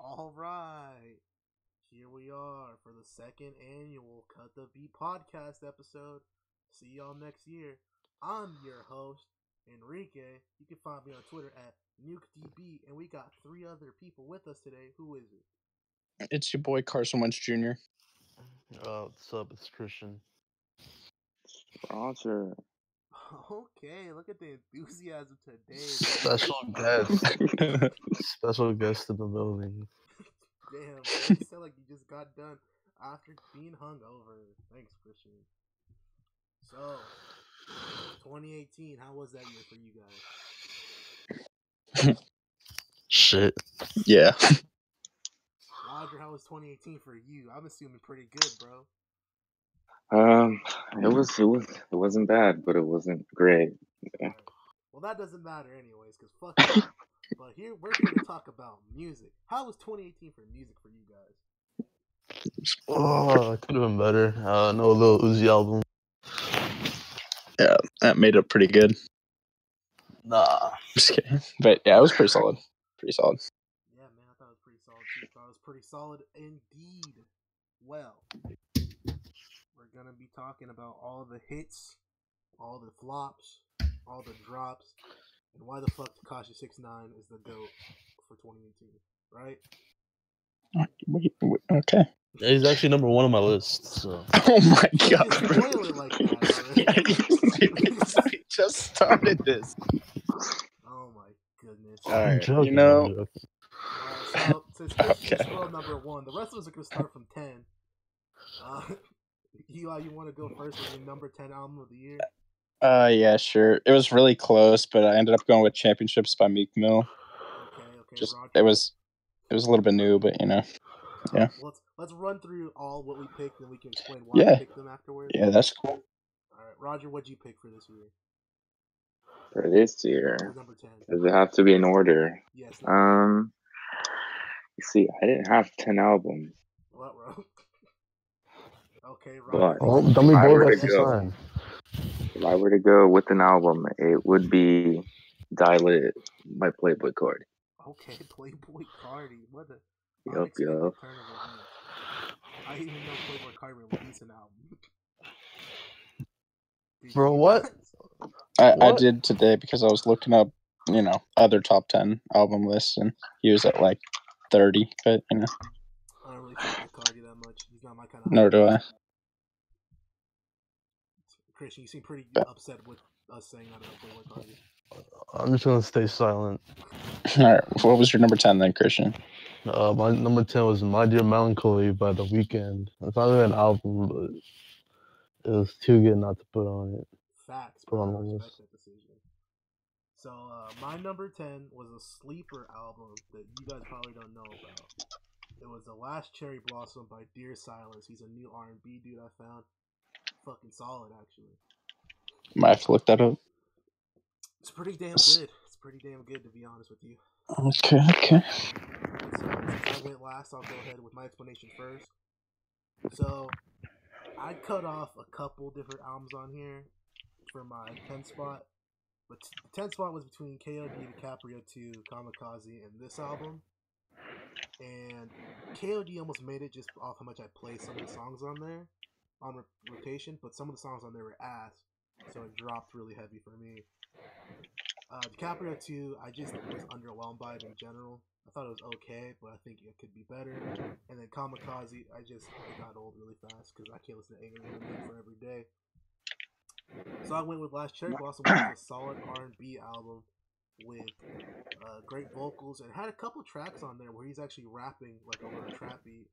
All right. Here we are for the second annual Cut the Beat podcast episode. See y'all next year. I'm your host, Enrique. You can find me on Twitter at NukeDB, and we got three other people with us today. Who is it? It's your boy Carson Wentz Jr. What's up? It's Christian. Roger. Okay, look at the enthusiasm today. Special guest. Special guest in the building. Damn, bro, you sound like you just got done after being hungover. Thanks, Christian. So, 2018, how was that year for you guys? Shit. Yeah. Roger, how was 2018 for you? I'm assuming pretty good, bro. It wasn't bad, but it wasn't great. Yeah. Well, that doesn't matter anyways, because fuck you. But we're here to talk about music. How was 2018 for music for you guys? Oh, it could have been better. No Lil Uzi album. Yeah, that made it pretty good. Nah. Just kidding. But yeah, it was pretty solid. Pretty solid. Yeah, man, I thought it was pretty solid too. I thought it was pretty solid indeed. Well, we're gonna be talking about all the hits, all the flops, all the drops, and why the fuck Tekashi 6ix9ine is the GOAT for 2018, right? Wait, okay. Yeah, he's actually number one on my list. So. Oh my You god. just spoil it like that, I just started this. Oh my goodness. Alright, Joking, you know. I'm joking. Alright, so since Christian Okay. spoiled number one, the rest of us are gonna start from 10. Eli, you want to go first with your number 10 album of the year? Yeah, sure. It was really close, but I ended up going with Championships by Meek Mill. Okay, Just Roger. it was a little bit new, but you know. Yeah. Let's run through all what we picked, and we can explain why we picked them afterwards. Yeah, that's cool. All right, Roger, what'd you pick for this year? For this year, For number 10. does it have to be in order? Yes. You see, I didn't have 10 albums. What, bro? Okay, But Roger. Oh, Dummy I Boy were got to the go. sign. If I were to go with an album, it would be "Die Lit" by Playboy Cardi. Okay, Playboy Cardi. What a Yup, unexpected yup. turn of events. I didn't even know Playboy Cardi released an album. Did Bro, you what? guys? I What? did today because I was looking up, other top 10 album lists, and he was at like 30, but I don't really fuck with Cardi that much. He's not my kind of. nor do I. Christian, you seem pretty upset with us saying I don't know Playboy Cardi. I'm just gonna stay silent. Alright, what was your number 10 then, Christian? My number 10 was My Dear Melancholy by The Weeknd. It's not really an album, but it was too good not to put on it. Facts, Put bro. on I the respect list. that decision. So, my number 10 was a sleeper album that you guys probably don't know about. It was The Last Cherry Blossom by Dear Silence. He's a new R&B dude I found. Fucking solid, actually. Might have to look that up. It's pretty damn good. It's pretty damn good, to be honest with you. Okay. So, since I went last, I'll go ahead with my explanation first. So, I cut off a couple different albums on here for my 10th spot. But the 10th spot was between KOD, DiCaprio 2, Kamikaze, and this album. And KOD almost made it just off how much I play some of the songs on there on rotation, but some of the songs on there were ass, so it dropped really heavy for me. DiCaprio 2, I just was underwhelmed by it in general. I thought it was okay, but I think it could be better. And then Kamikaze, it got old really fast because I can't listen to Eminem for every day. So I went with Last Cherry Blossom, which is a solid R&B album with great vocals, and had a couple tracks on there where he's actually rapping like over a trap beat.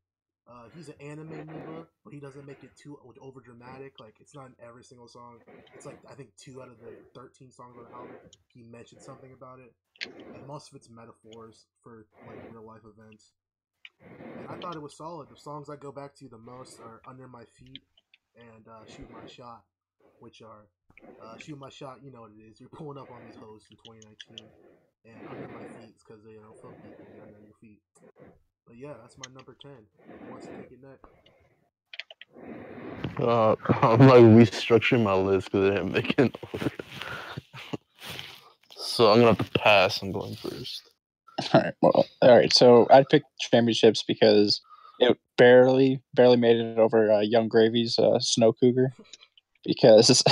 He's an anime nigga, but he doesn't make it too over dramatic. Like, it's not in every single song. It's like, I think 2 out of the 13 songs on the album, he mentioned something about it. And most of it's metaphors for like real life events. And I thought it was solid. The songs I go back to the most are Under My Feet and Shoot My Shot, which are Shoot My Shot, you know what it is. You're pulling up on these hoes in 2019. And Under My Feet is because they don't fuck people under your feet. But yeah, that's my number 10. Who wants to take it next? I'm like restructuring my list because I didn't make it in order. So I'm gonna have to pass. I'm going first. All right. So I'd pick Championships because it barely made it over Young Gravy's Snow Cougar because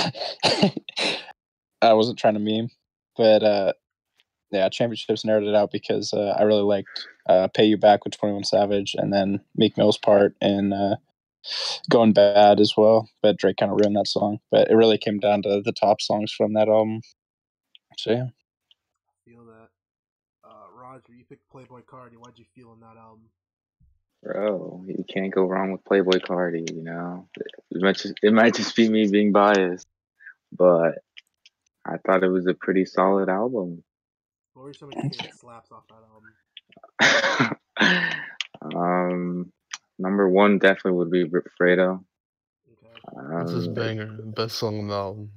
I wasn't trying to meme, but yeah, Championships narrowed it out because I really liked "Pay You Back" with 21 Savage, and then Meek Mill's part in "Going Bad" as well. But Drake kind of ruined that song. But it really came down to the top songs from that album. So yeah. Feel that. Roger, you picked Playboy Cardi. Why'd you feel on that album? Bro, you can't go wrong with Playboy Cardi. You know, it might just be me being biased, but I thought it was a pretty solid album. What were some of your favorite slaps off that album? Number one definitely would be Fredo. Okay. This is banger, best song on the album.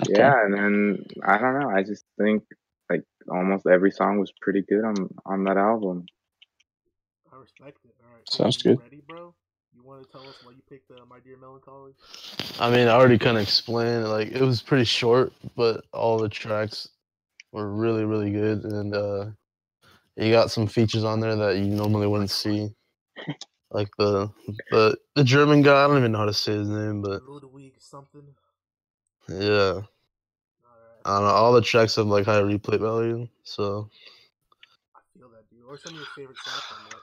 Yeah, and then I don't know. I just think like almost every song was pretty good on that album. I respect it. All right. Sounds Christian, good. you ready, bro? You want to tell us why you picked My Dear Melancholy? I mean, I already kind of explained. Like, it was pretty short, but all the tracks were really, really good, and you got some features on there that you normally wouldn't see, like the German guy. I don't even know how to say his name, but Ludwig something. yeah, All right. I don't know. All the tracks have like high replay value, so I feel that, dude. What are some of your favorite slaps on that?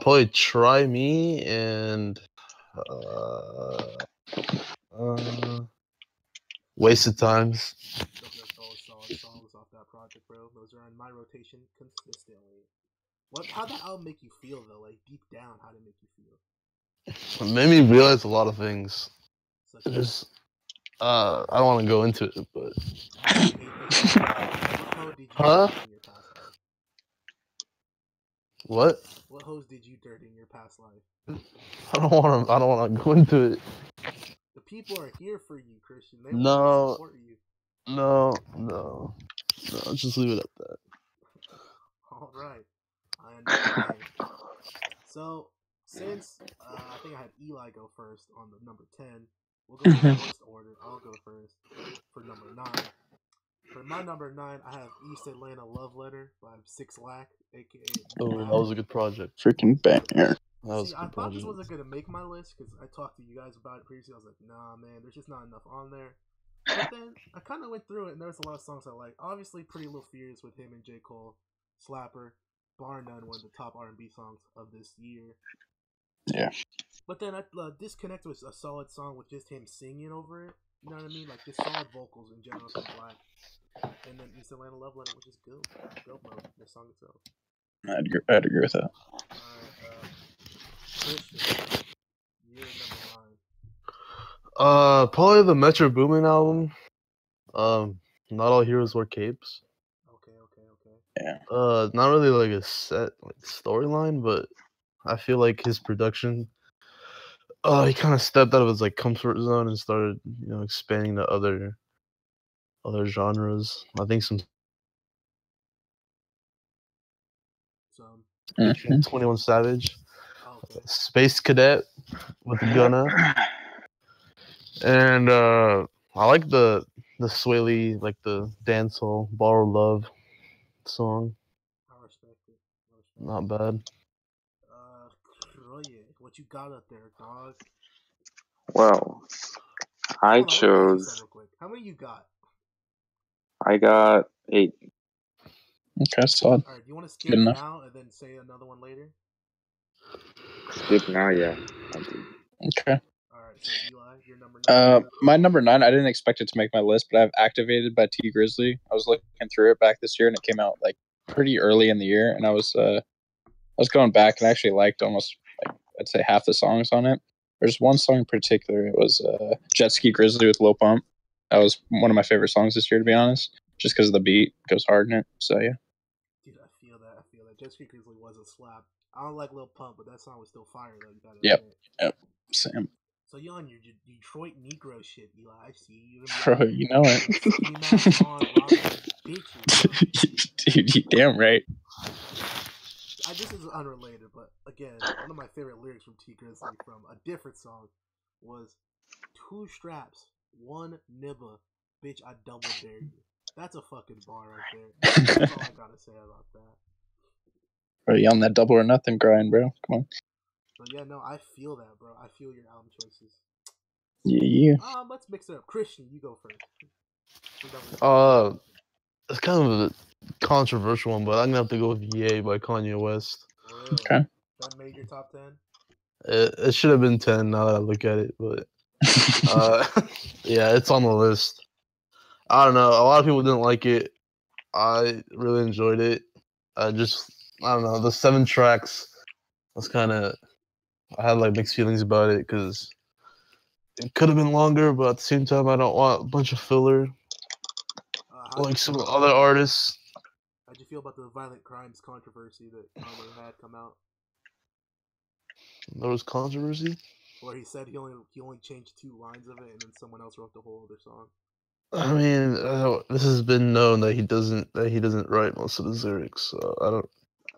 probably Try Me and Wasted Times. Those are all solid songs off that project, bro. Those are on my rotation consistently. How'd that album make you feel though? Like deep down, how'd it make you feel? It made me realize a lot of things. Such as Just I don't want to go into it, but how you hate things. What hoe did you Huh? dirt in your past life? what? What hoes did you dirt in your past life? I don't want to. I don't want to go into it. The people are here for you, Christian. They No. want to support you. No. Just leave it at that. All right, I understand. So, since I think I had Eli go first on the number 10, we'll go in reverse order. I'll go first for number 9. For my number 9, I have East Atlanta Love Letter by 6 Lack, aka Oh, that was a good project. Freaking banger. That was See, a I good thought this project. wasn't going to make my list because I talked to you guys about it previously. I was like, nah, man, there's just not enough on there. But then I kind of went through it, and there's a lot of songs I like. Obviously, Pretty Little Fears with him and J. Cole, Slapper, bar none, one of the top R&B songs of this year. Yeah. But then Disconnect was a solid song with just him singing over it. You know what I mean? Like, just solid vocals in general from Black. And then East Atlanta Love Letter, which is good. Dope mode, the song itself. I'd agree with that. Alright, Christian, you're number 9. Probably the Metro Boomin album. Not All Heroes Wear Capes. Okay. Not really like a set like storyline, but I feel like his production. He kind of stepped out of his like comfort zone and started, expanding to other genres. I think some Some. 21 Savage, Okay. Space Cadet with Gunna, and I like the Sway Lee, like the dancehall Borrow Love song. I respect it. Not bad. Kroye, what you got up there, dog? Well, I Hold on, let me ask you chose. something real quick. How many you got? I got 8. Okay, solid. Alright, do you want to Good skip enough. now and then say another one later? Skip now, yeah. I do. Okay. Alright, so Eli, your number 9. My number 9, I didn't expect it to make my list, but I've Activated by T Grizzly. I was looking through it back this year, and it came out like pretty early in the year, and I was going back and I actually liked almost like I'd say half the songs on it. There's one song in particular. It was Jet Ski Grizzly with Lil Pump. That was one of my favorite songs this year, to be honest, just because the beat goes hard in it. So yeah. Dude, I feel that. Jet Ski Grizzly was a slap. I don't like Lil Pump, but that song was still fire though. You gotta admit. Same. So you on your Detroit Negro shit, Eli. I see you. Bro, you know it. Ski mask on, robbing bitches. Dude, you damn right. This is unrelated, but again, one of my favorite lyrics from T Grizzly from a different song was 2 straps, 1 nibba, bitch, I double dare you. That's a fucking bar right there. That's all I gotta say about that. Are you on that double or nothing grind, bro? Come on. But yeah, no, I feel that, bro. I feel your album choices. Yeah. Let's mix it up. Christian, you go first. It's kind of a controversial one, but I'm gonna have to go with "Yay" by Kanye West. Really? Okay. That made your top 10? It should have been 10 now that I look at it, but yeah, it's on the list. I don't know. A lot of people didn't like it. I really enjoyed it. I don't know. The 7 tracks was kind of. I had like mixed feelings about it because it could have been longer, but at the same time, I don't want a bunch of filler like some other artists. How'd you feel about the violent crimes controversy that Kanye had come out? There was controversy. Where he said he only changed 2 lines of it, and then someone else wrote the whole other song. I mean, this has been known that he doesn't write most of the lyrics. So I don't.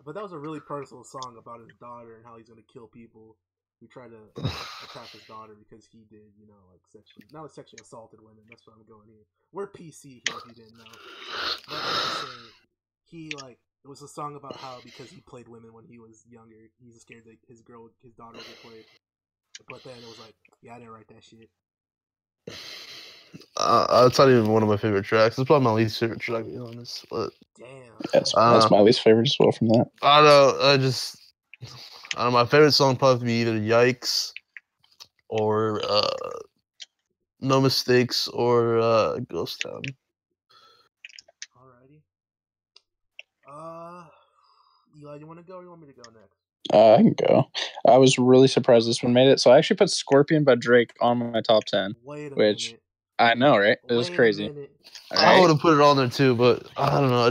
But that was a really personal song about his daughter and how he's gonna kill people who try to attack his daughter because he did, like sexually assaulted women. That's what I'm going here. We're PC here if you didn't know. But I would say it was a song about how because he played women when he was younger, he's scared that his daughter would get played. But then it was like, yeah, I didn't write that shit. It's not even one of my favorite tracks. It's probably my least favorite track, to be honest. But damn, that's my least favorite as well from that. I don't know. My favorite song probably be either "Yikes" or "No Mistakes" or "Ghost Town." Alrighty. Eli, you want to go or you want me to go next? I can go. I was really surprised this one made it. So I actually put "Scorpion" by Drake on my top 10. Wait a which minute. I know, right? It was crazy. Right? I would have put it on there too, but I don't know.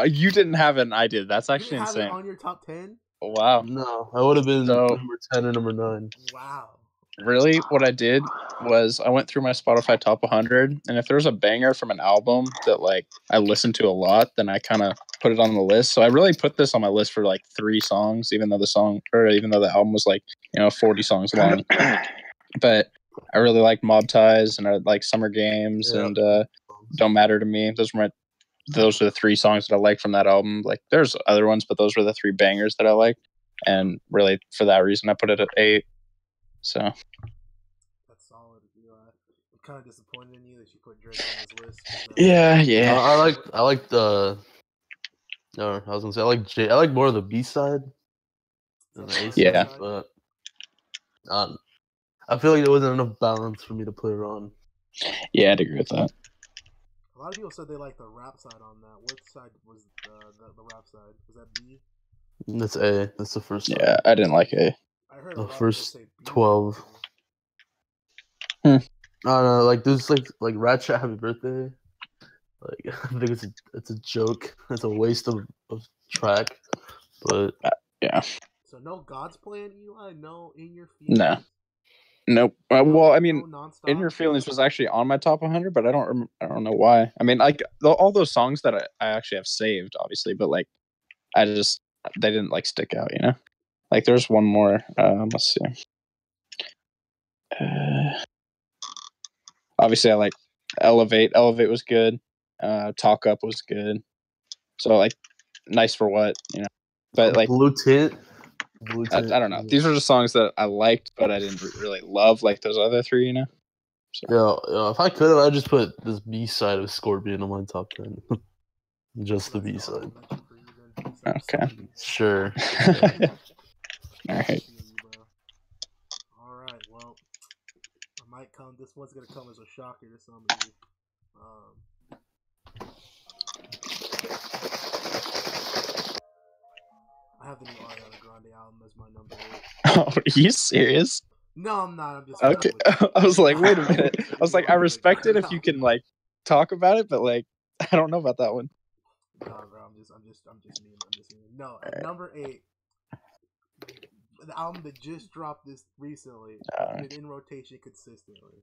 You didn't have it, and I did. That's actually you insane. Have it on your top 10? Wow. No, I would have been number 10 or number 9. Wow. Really, what I did was I went through my Spotify top 100, and if there was a banger from an album that I listened to a lot, then I kind of put it on the list. So I really put this on my list for 3 songs, even though the album was 40 songs long. But I really like Mob Ties, and I like Summer Games, and Don't Matter to Me. Those are the 3 songs that I like from that album. There's other ones, but those were the 3 bangers that I like, and really for that reason I put it at 8. So that's solid. I'm kind of disappointed in you that you put Drake on his list. Yeah. I like the. No, I was gonna say I like more of the B side than the A side. Yeah. But I feel like there wasn't enough balance for me to put it on. Yeah, I'd agree with that. A lot of people said they liked the rap side on that. What side was the rap side? Was that B? That's A. That's the first side. Yeah, I didn't like A. I heard the first 12. I don't know, there's Ratchet Happy Birthday. I think it's a joke. It's a waste of track. But yeah. So no God's Plan, Eli? No In Your Feelings? No. Nope. Well, I mean, In Your Feelings was actually on my top 100, but I don't know why. I mean, all those songs that I actually have saved, obviously, but they didn't stick out, there's one more. Let's see. Obviously, I like Elevate. Elevate was good. Talk Up was good. So Nice for What, But Blue Tint. I don't know. These are just songs that I liked, but I didn't really love those other 3, So. Yeah, if I could have, I'd just put this B side of Scorpion on my top 10. Just the B side. Okay. Sure. All right. Alright, well, this one's gonna come as a shocker to some of you. I have the new Ariana Grande album as my number 8. Oh, are you serious? No, I'm not. I'm just okay. I was like, wait a minute. I was like, I respect it if you can talk about it, but I don't know about that one. No, bro, I'm just mean. No, right. Number 8, the album that just dropped this recently, been in rotation consistently.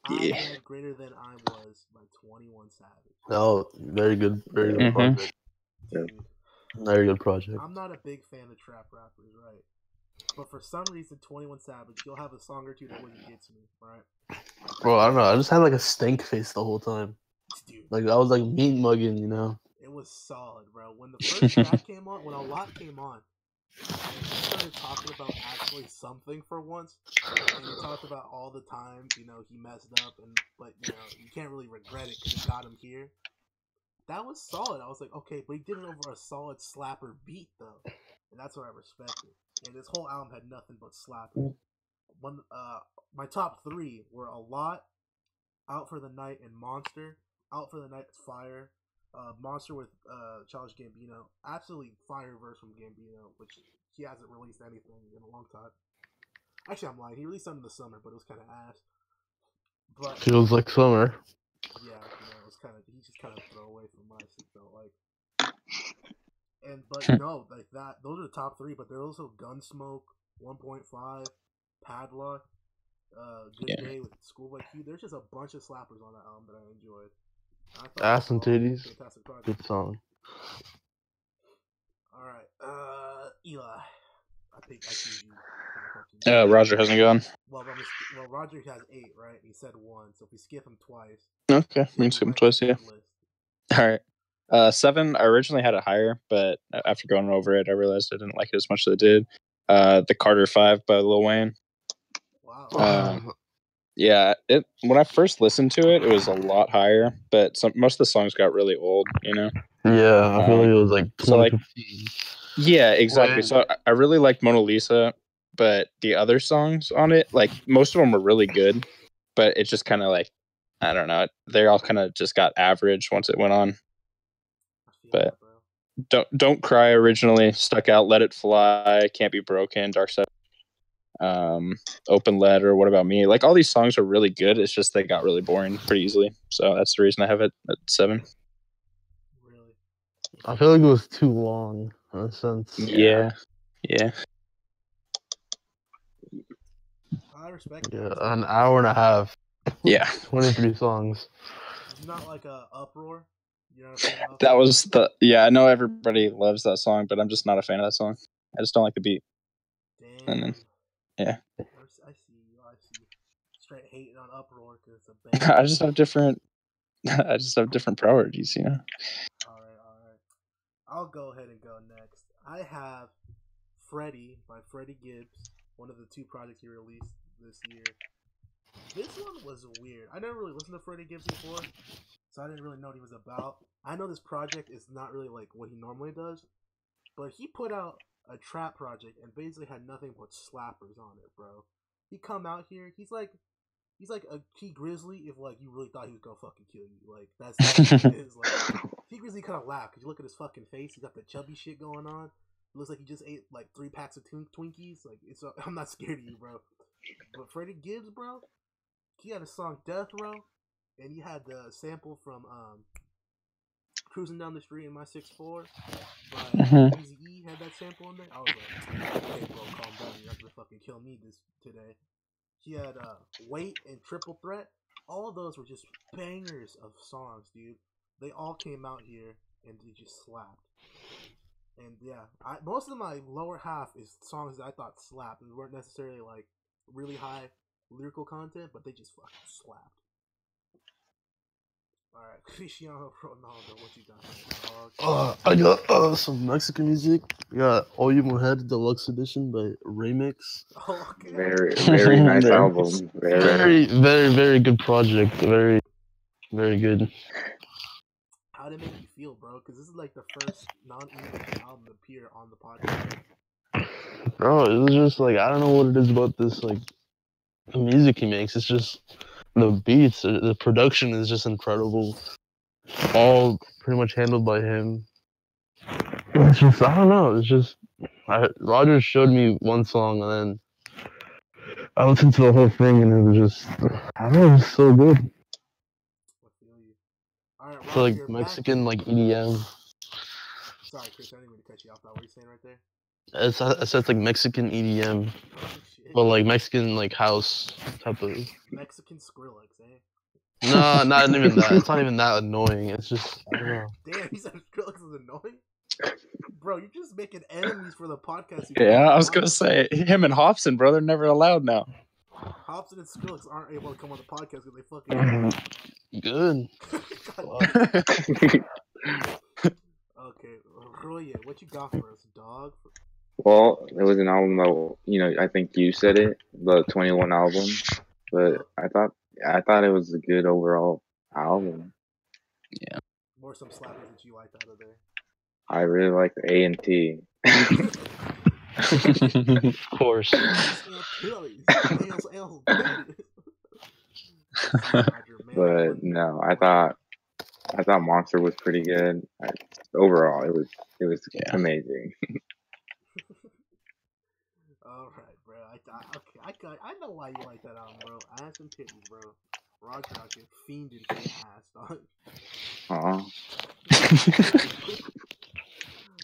Yeah. I Am Greater Than I Was by 21 Savage. Oh, very good project. Dude, very good project. I'm not a big fan of trap rappers, right? But for some reason, 21 Savage, you'll have a song or two that really gets me, right? Bro, I don't know. I just had a stank face the whole time. dude. Like that was like meat mugging, you know. It was solid, bro. When the first track came on, when a lot came on, and he started talking about actually something for once, and he talked about all the time, he messed up, but you can't really regret it because it got him here. That was solid. I was like, okay, but he did it over a solid slapper beat though, and that's what I respected. And this whole album had nothing but slappers. My top 3 were A Lot, Out for the Night, and Monster. Out for the Night is fire. Monster with Childish Gambino, absolutely fire verse from Gambino, which he hasn't released anything in a long time. Actually, I'm lying. He released something in the summer, but it was kind of ass. But Feels like summer. yeah, it was he just kind of throw away from what I felt like. But no, like that. Those are the top 3. But there's also Gunsmoke, 1.5, Padlock, Good Day with Schoolboy Q. There's just a bunch of slappers on that album that I enjoyed. Ass and Titties. Fantastic project. Good song. All right, Eli. I choose you. Roger hasn't gone. Well, Roger has 8, right? He said 1, so if we skip him twice. Okay, we can skip him twice, yeah. All right. 7, I originally had it higher, but after going over it, I realized I didn't like it as much as I did. The Carter 5 by Lil Wayne. Wow. Yeah, when I first listened to it, it was a lot higher, but most of the songs got really old, you know? Yeah, I feel like it was like 2015. Yeah, exactly. Wait. So I really liked Mona Lisa, but the other songs on it, like most of them were really good, but it just kind of like, I don't know, they all kind of just got average once it went on. But Don't Cry originally stuck out. Let It Fly, Can't Be Broken, Dark Side, Open Letter, What About Me? Like all these songs are really good. It's just they got really boring pretty easily. So that's the reason I have it at 7. Really? I feel like it was too long in a sense. Yeah. I respect Yeah, that. an hour and a half. Yeah. 23 songs. It's not like a Uproar. You know what I'm saying? That was I know everybody loves that song, but I'm just not a fan of that song. I just don't like the beat. Damn. And then, yeah. I see you. Straight hating on Uproar because it's a band. I just have different priorities, you know. All right. I'll go ahead and go next. I have Freddie by Freddie Gibbs, one of the 2 projects he released this year. This one was weird. I never really listened to Freddie Gibbs before, so I didn't really know what he was about. I know this project is not really like what he normally does, but he put out a trap project and basically had nothing but slappers on it, bro. He come out here, he's like a T Grizzly if like you really thought he was gonna fucking kill you. Like that's what it is. Like T Grizzly kind of laughed because you look at his fucking face. He got the chubby shit going on. It looks like he just ate like 3 packs of Twinkies. Like I'm not scared of you, bro. But Freddie Gibbs, bro, he had a song Death Row, and he had the sample from Cruising Down the Street in My 6'4", but Eazy-E had that sample in there. I was like, okay, bro, calm down. You're not gonna fucking kill me today. He had Wait and Triple Threat. All of those were just bangers of songs, dude. They all came out here and they just slapped. And yeah, most of my lower half is songs that I thought slapped. They weren't necessarily like really high lyrical content, but they just fucking slapped. Alright, Cristiano Ronaldo, what you got? I got some Mexican music. We got Oye Mujer Deluxe Edition by Remix. Oh, okay. Very nice album. Very, very good project. Very, very good. How did it make you feel, bro? Because this is like the first non-English album to appear on the podcast. Bro, it was just like, I don't know what it is about this, like, the music he makes. It's just the beats, the production is just incredible. All pretty much handled by him. It's just, I don't know. It's just, Roger showed me one song and then I listened to the whole thing and it was just, I don't know, it was so good. I feel you. All right, It's like Mexican, like EDM. Sorry, Chris, I didn't mean to cut you off. What were you saying right there? It's like Mexican EDM, but like Mexican like house type of. Mexican Skrillex, eh? No, not even that. It's not even that annoying. It's just, I don't know. Damn, he said Skrillex is annoying. Bro, you're just making enemies for the podcast. Yeah, I was gonna say him and Hobson, bro. They're never allowed now. Hobson and Skrillex aren't able to come on the podcast because they fucking. Good. Okay, Roye, what you got for us, dog? Well, it was an album that I think you said it, the 21 album, but I thought it was a good overall album. What are some slappers that you liked out of there? I really liked A&T. Of course. But no, I thought Monster was pretty good. Overall, it was amazing. All right, bro. I know why you like that album, bro. Ass and titties, bro. Roger out here fiending for your ass, dog.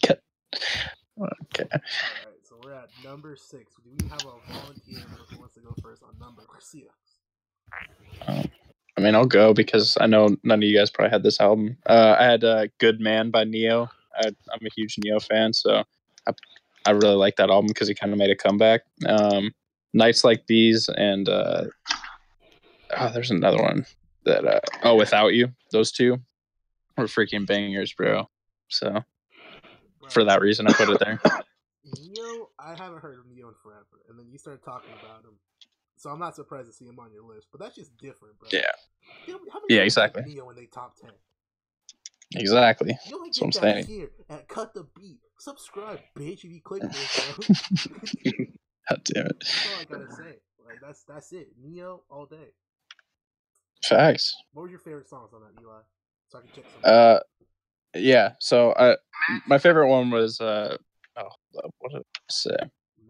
Okay. Alright, so we're at number 6. Do we have a volunteer who wants to go first on number 6? I mean, I'll go because I know none of you guys probably had this album. I had "Good Man" by Neo. I'm a huge Neo fan, so I really like that album because he kind of made a comeback. Nights Like These and there's another one that Without You. Those two were freaking bangers, bro. So for that reason, I put it there. Neo, I haven't heard of Neo in forever, and then you started talking about him, so I'm not surprised to see him on your list. But that's just different, bro. Yeah. How many Exactly. Neo in the top 10? Exactly. You only That's what I'm get that saying. here at Cut the Beat. Subscribe, bitch, if you click this, bro. God damn it. That's all I gotta say. Like that's it. Neo all day. Facts. What were your favorite songs on that, Eli? So I can check some. Yeah. So my favorite one was what did I say?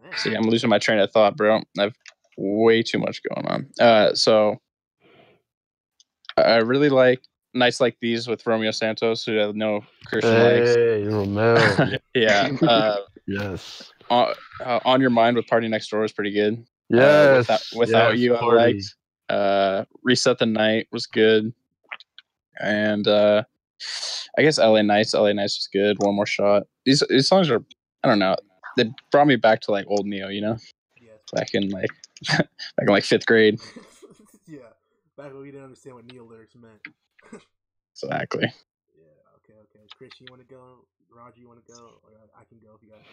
Man. See, I'm losing my train of thought, bro. I've way too much going on. So I really like Nights Like These with Romeo Santos, who I know Christian likes. Hey, Romeo. Yeah. Yes. On Your Mind with Party Next Door was pretty good. Yes. Without yes, You, Party. I liked. Reset the Night was good. And I guess LA Nights was good. One More Shot. These songs are, I don't know, they brought me back to like old Neo, you know? Yes. Back in like 5th grade. Yeah. Back when we didn't understand what Neo lyrics meant. Exactly. Yeah, okay. Chris, you wanna go? Roger, you wanna go? Or I can go if you guys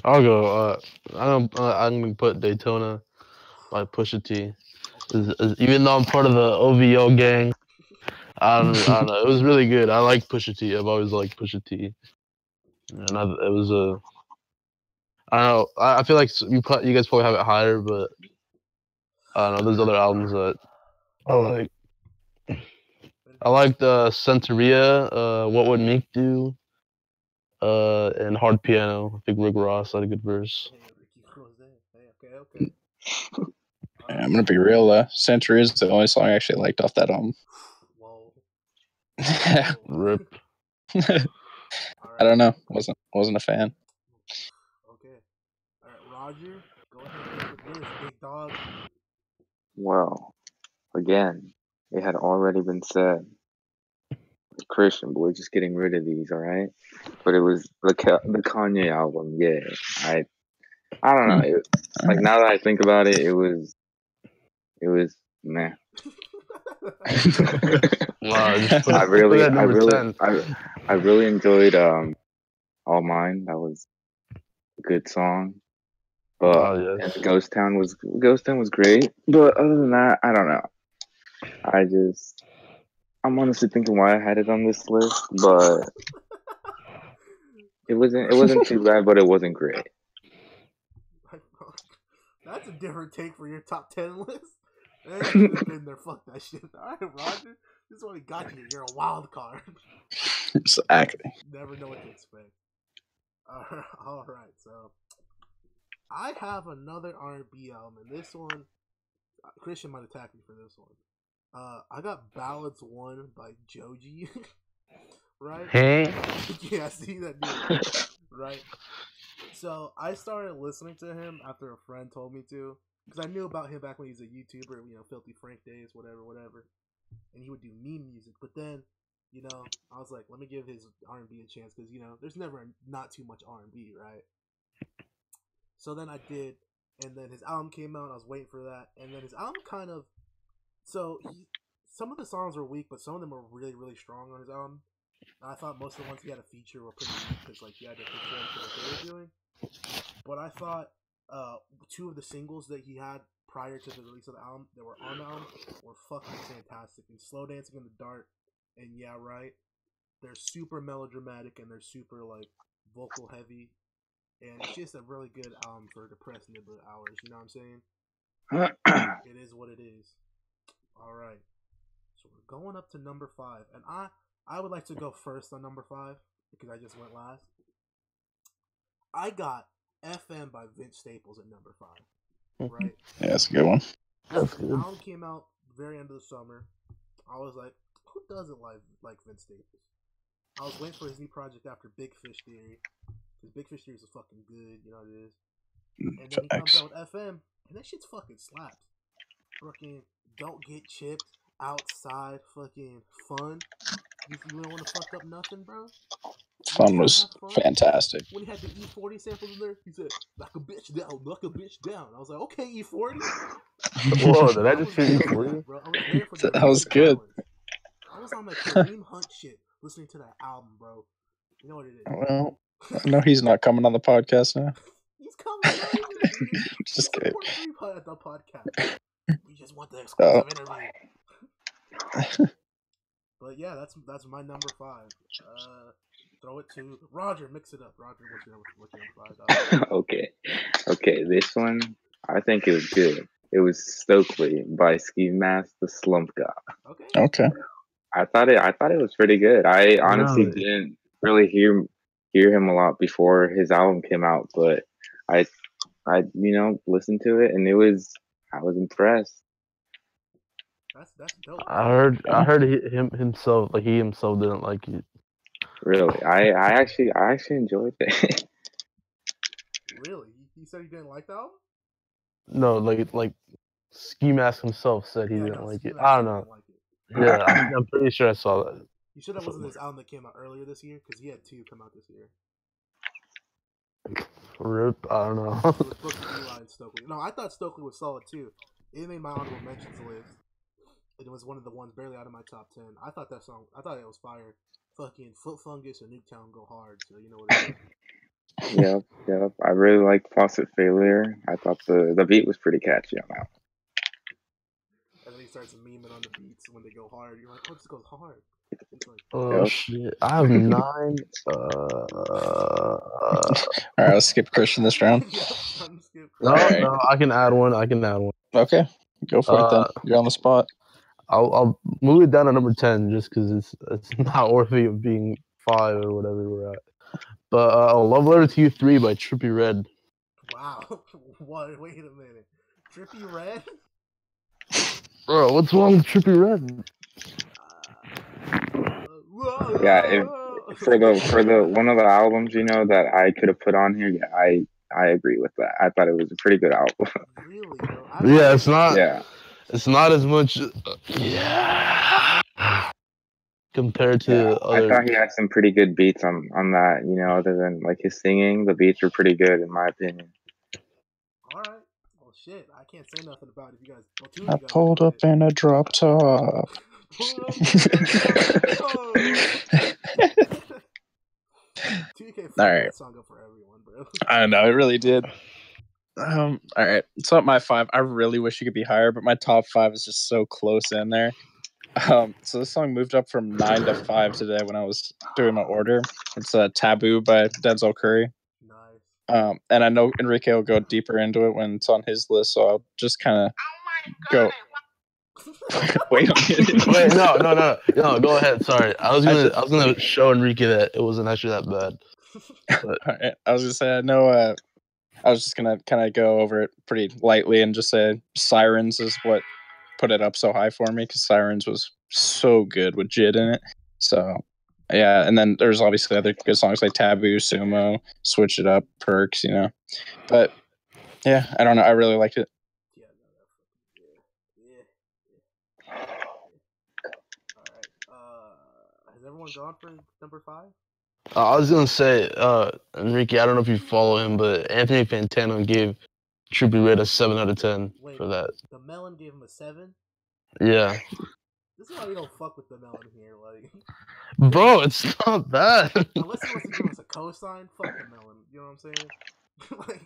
don't want to. I'll go. I'm gonna put Daytona by Pusha T. Even though I'm part of the OVO gang, I don't know. It was really good. I like Pusha T. I've always liked Pusha T. And it was I don't know. I feel like you guys probably have it higher, but I don't know. There's other albums that I like. I liked Centuria, What Would Meek Do, and Hard Piano. I think Rick Ross had a good verse. Hey, Ricky Rose. Hey, okay. I'm gonna be real. Century is the only song I actually liked off that album. Whoa. Rip. Right. I don't know. Wasn't a fan. Okay. All right, Roger, go ahead with this, big dog. Well, again, it had already been said. Christian boy, just getting rid of these, all right? But it was the Kanye album. Yeah, I don't know. Like now that I think about it, it was meh. Wow, I really enjoyed All Mine. That was a good song. But yes. and Ghost Town was great. But other than that, I don't know. I'm honestly thinking why I had it on this list, but it wasn't too bad, but it wasn't great. That's a different take for your top 10 list. They should have been there. Fuck that shit. All right, Roger. This is what we got you. You're a wild card. Exactly. Never know what to expect. All right, so I have another R&B album, and this one, Christian might attack me for this one. I got Ballads 1 by Joji. Right? Hey. Yeah, see that dude. Right? So I started listening to him after a friend told me to, because I knew about him back when he was a YouTuber, Filthy Frank days, whatever, and he would do meme music. But then, I was like, let me give his R&B a chance, because there's never not too much R&B, right? So then I did, And then his album came out. I was waiting for that. And then his album kind of, some of the songs were weak, but some of them were really, really strong on his album. I thought most of the ones he had a feature were pretty weak because like he had to feature them for what they were doing. But I thought two of the singles that he had prior to the release of the album that were on the album were fucking fantastic. And Slow Dancing in the Dark and Yeah Right, they're super melodramatic and they're super like vocal heavy, and it's just a really good album for depressed nibble hours. You know what I'm saying? It is what it is. All right, so we're going up to number 5, and I would like to go first on number 5 because I just went last. I got FM by Vince Staples at number 5. Right? Yeah, that's a good one. That's The good. album came out very end of the summer. I was like, who doesn't like Vince Staples? I was waiting for his new project after Big Fish Theory, because Big Fish Theory is fucking good, you know what it is. And then he comes out with FM, and that shit's fucking slaps. Fucking Don't Get Chipped, Outside, fucking Fun. You don't want to fuck up nothing, bro? Fun was fantastic. When he had the E40 samples in there, he said, knock a bitch down, knock a bitch down. I was like, okay, E40. Whoa, did I just hear you for you? Bro, I was there for the That was good. I was on my Kareem Hunt shit listening to that album, bro. You know what it is? Well, no, he's not coming on the podcast now. He's coming, bro. Just kidding. Kareem Hunt at the podcast. We just want the exclusive interview. But yeah, that's my number 5. Throw it to Roger. Mix it up, Roger. What's your number 5? Okay. This one, I think it was good. It was Stokely by Ski Mask, the Slump God. Okay. I thought it was pretty good. I honestly didn't really hear him a lot before his album came out, but I listened to it and I was impressed. That's dope. I heard he himself didn't like it. Really, I actually enjoyed it. Really? You said you didn't like the album? No, like Ski Mask himself said he didn't like it. Ski I don't Mask know. didn't like it. Yeah, I'm pretty sure I saw that. You sure that wasn't his album that came out earlier this year? Because he had 2 come out this year. Rip, I don't know. It was Booker T. and Stokely. No, I thought Stokely was solid too. It made my honorable mentions list. It was one of the ones barely out of my top 10. I thought it was fire. Fucking Foot Fungus or Nuketown go hard, so you know what it is. Yep. I really liked Faucet Failure. I thought the beat was pretty catchy on that. And then he starts memeing on the beats when they go hard. You're like, oh, this goes hard. It's like, Oh shit! I have 9. All right, let's skip Christian this round. No, I can add one. Okay, go for it then. You're on the spot. I'll move it down to number 10 just because it's not worthy of being 5 or whatever we're at. But Love Letter to You 3 by Trippie Redd. Wow. What? Wait a minute. Trippie Redd? Bro, what's wrong with Trippie Redd? Yeah, for the one of the albums, that I could have put on here, yeah, I agree with that. I thought it was a pretty good album. Really, bro? Yeah, it's not. Yeah. It's not as much. Compared to other. I thought he had some pretty good beats on that. Other than like his singing, the beats were pretty good in my opinion. All right. Well, shit. I can't say nothing about it. If you guys. I pulled up in a drop top. 2K All right. that song up for everyone, bro. I know, it really did. All right. So at my 5, I really wish it could be higher, but my top 5 is just so close in there. So this song moved up from 9 to 5 today when I was doing my order. It's Taboo by Denzel Curry. Nice. And I know Enrique will go deeper into it when it's on his list, so I'll just kind of go. Wait a minute. Wait, no, go ahead. Sorry, I was gonna show Enrique that it wasn't actually that bad. But... Right. I was gonna say I know. I was just gonna kind of go over it pretty lightly and just say Sirens is what put it up so high for me, because Sirens was so good with Jid in it. So yeah, and then there's obviously other good songs like Taboo, Sumo, Switch It Up, Perks, But yeah, I don't know. I really liked it. Has everyone gone for number 5? I was gonna say, Enrique, I don't know if you follow him, but Anthony Fantano gave should be rated a 7 out of 10 Wait, for that. the Melon gave him a 7. Yeah, This is why we don't fuck with the Melon here. Like, bro, it's not bad. unless he wants to give us a cosign, fuck the Melon. You know what I'm saying? Like,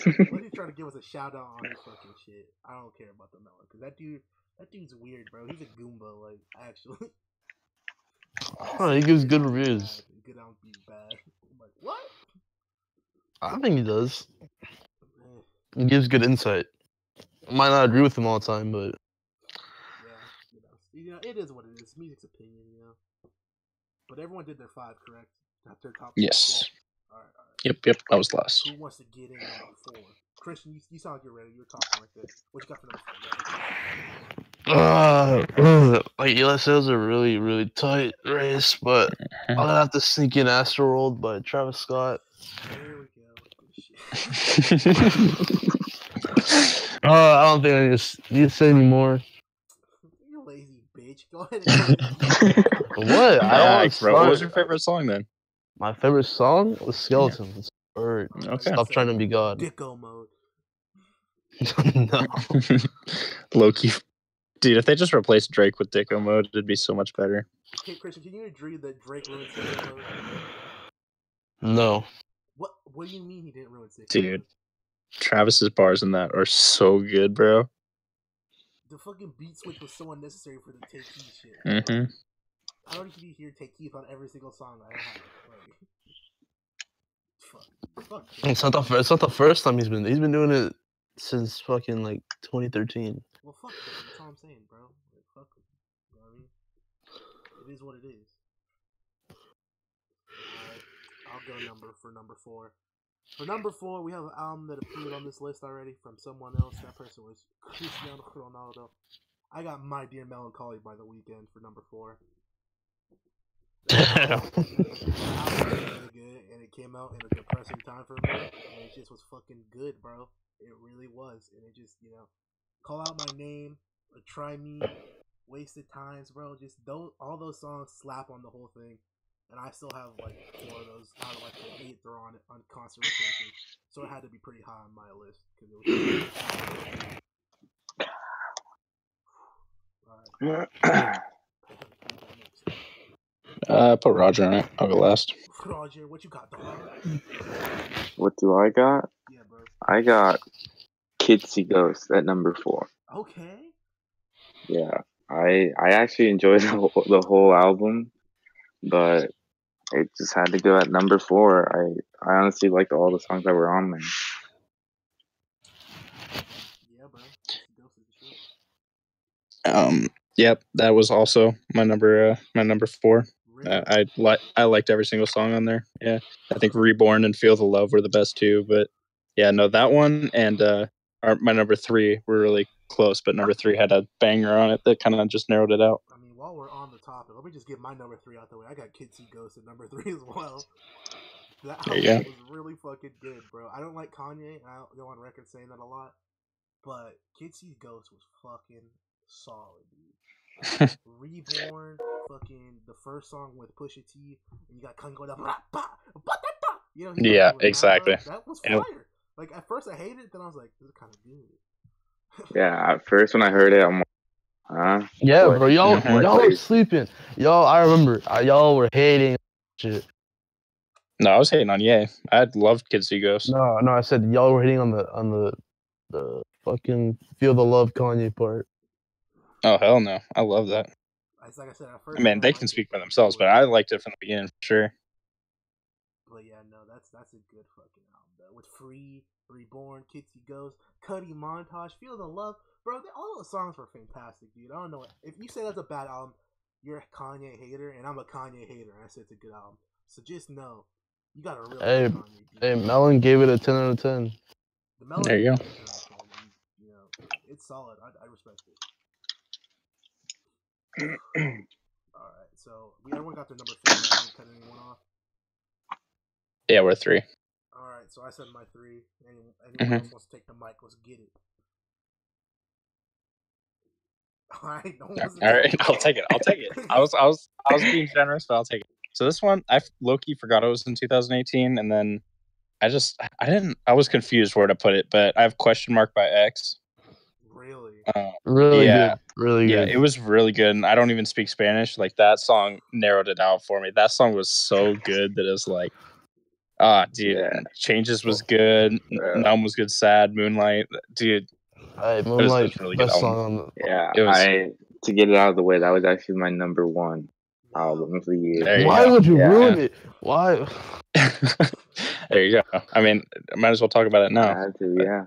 unless he's trying to give us a shout out on his fucking shit, I don't care about the Melon because that dude's weird, bro. He's a Goomba, like actually. Oh, he gives good reviews. Good album be bad. I'm like, what? I think he does. Eh, He gives good insight. I might not agree with him all the time, but yeah, you know, it is what it is. Music's opinion, you know. But everyone did their 5, correct? Got their top. Yes. All right. Yep. That was last. Who wants to get in number 4? Christian, you sound like you're ready. You're talking like this. What you got for number 4? like Eli said, it was a really, really tight race, but I'm gonna have to sneak in Astroworld by Travis Scott. There we go. Good shit. I don't think I need to say anymore. You lazy bitch. Go ahead. What? I don't want to bro. What was start. your favorite song then? My favorite song was Skeletons. Or Okay. Stop Trying to Be God. Dicko mode. No. Low key, dude. If they just replaced Drake with Dicko mode, it'd be so much better. Okay, Christian, can you agree that Drake ruined Dicko mode? No. What do you mean he didn't ruin Dicko? Dude, Travis's bars in that are so good, bro. The fucking beat switch was so unnecessary for the Take Keith shit. Mm-hmm. I don't need to hear Take Keith on every single song I have. Like, fuck. It's not the first time he's been doing it since fucking like 2013. Well, fuck him. That's all I'm saying, bro. Like, fuck him. You know what I mean? It is what it is. Alright, I'll go number 4. For number 4, we have an album that appeared on this list already from someone else. That person was Cristiano Ronaldo. I got My Dear Melancholy by The Weeknd for number 4. Damn. The album was really good, and it came out in a depressing time for me, and it just was fucking good, bro. It really was, and it just, you know, Call Out My Name, Try Me, Wasted Times, bro. Just all those songs slap on the whole thing, and I still have like 4 of those out of like the 8 they're on constant rotation, so it had to be pretty high on my list because it was. Alright. Put Roger on it. I'll go last. Roger, what you got, dog? What do I got? Yeah, bro. I got Kids See Ghosts at number 4. Okay. Yeah, I actually enjoyed the whole album, but it just had to go at number 4. I honestly liked all the songs that were on there. Yeah, bro. Yep, that was also my number 4. Really? I liked every single song on there. Yeah, I think Reborn and Feel the Love were the best 2, but yeah, no, that one and my number 3 were really close, but number 3 had a banger on it that kind of just narrowed it out. I mean, while we're on the topic, let me just get my number 3 out the way. I got Kids See Ghosts at number 3 as well. That There you album was really fucking good, bro. I don't like Kanye, and I don't go on record saying that a lot, but Kids See Ghosts was fucking solid, dude. Reborn, fucking the first song with Pusha T, and you got Kanye going up, you know, Yeah, exactly. That was fire. Like at first I hated it, then I was like, this is kind of good. Yeah, at first when I heard it, I'm like, huh? Yeah, What? bro, y'all Mhm. were sleeping. Y'all, I remember, y'all were hating shit. No, I was hating on Ye. I loved Kids See Ghosts. No, I said y'all were hating on the fucking Feel the Love Kanye part. Oh hell no, I love that. It's like I said at first. I mean, they can speak for themselves, but I liked it from the beginning for sure. But yeah, no, that's a good fucking album though. With Free, Reborn, Kids See Ghosts, Cuddy Montage, Feel the Love, bro. All those songs were fantastic, dude. I don't know if you say that's a bad album, you're a Kanye hater, and I'm a Kanye hater, and I said it's a good album. So just know, you got a real Hey, Kanye. Dude. Hey, Melon gave it a 10 out of 10. The Melon There you go. You know, it's solid. I respect it. Alright, so everyone got their number 4. I didn't cut anyone off. Yeah, we're 3. Alright, so I said my 3. Anyone else wants to take the mic? Let's get it. Alright, I'll take it. I was being generous, but I'll take it. So this one, I low-key forgot it was in 2018, and then I was confused where to put it, but I have question mark by X. Really? Really Yeah. good. Really Yeah, good. it was really good, and I don't even speak Spanish. Like that song narrowed it out for me. That song was so good that it's like, dude, Yeah. Changes was good, Bro. Numb was good, Sad, Moonlight, dude, Hey, it Moonlight, was a really good best album. song on the. Yeah, It was. to get it out of the way, that was actually my number one Wow. album of the year. There you Why go. would you Yeah. ruin it? Why? There you go. I mean, I might as well talk about it I now. had to, yeah.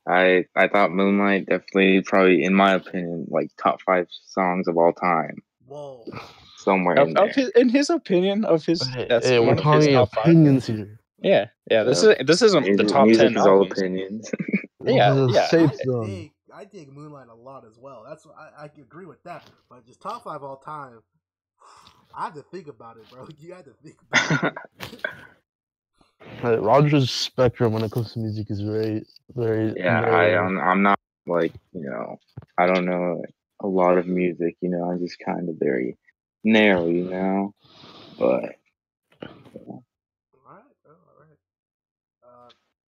I thought Moonlight definitely, probably, in my opinion, like top 5 songs of all time. Whoa. Somewhere in there. In his opinion, that's Hey, we're one of his talking top 5. opinions here. Yeah. This isn't the top music 10 is all albums. opinions. Yeah. Say something. I dig Moonlight a lot as well. That's I agree with that. But just top 5 all time, I have to think about it, bro. You have to think about it. Roger's spectrum when it comes to music is very, very. Yeah, very I'm not like, I don't know a lot of music, I'm just kind of very narrow, but Alright, bro, alright.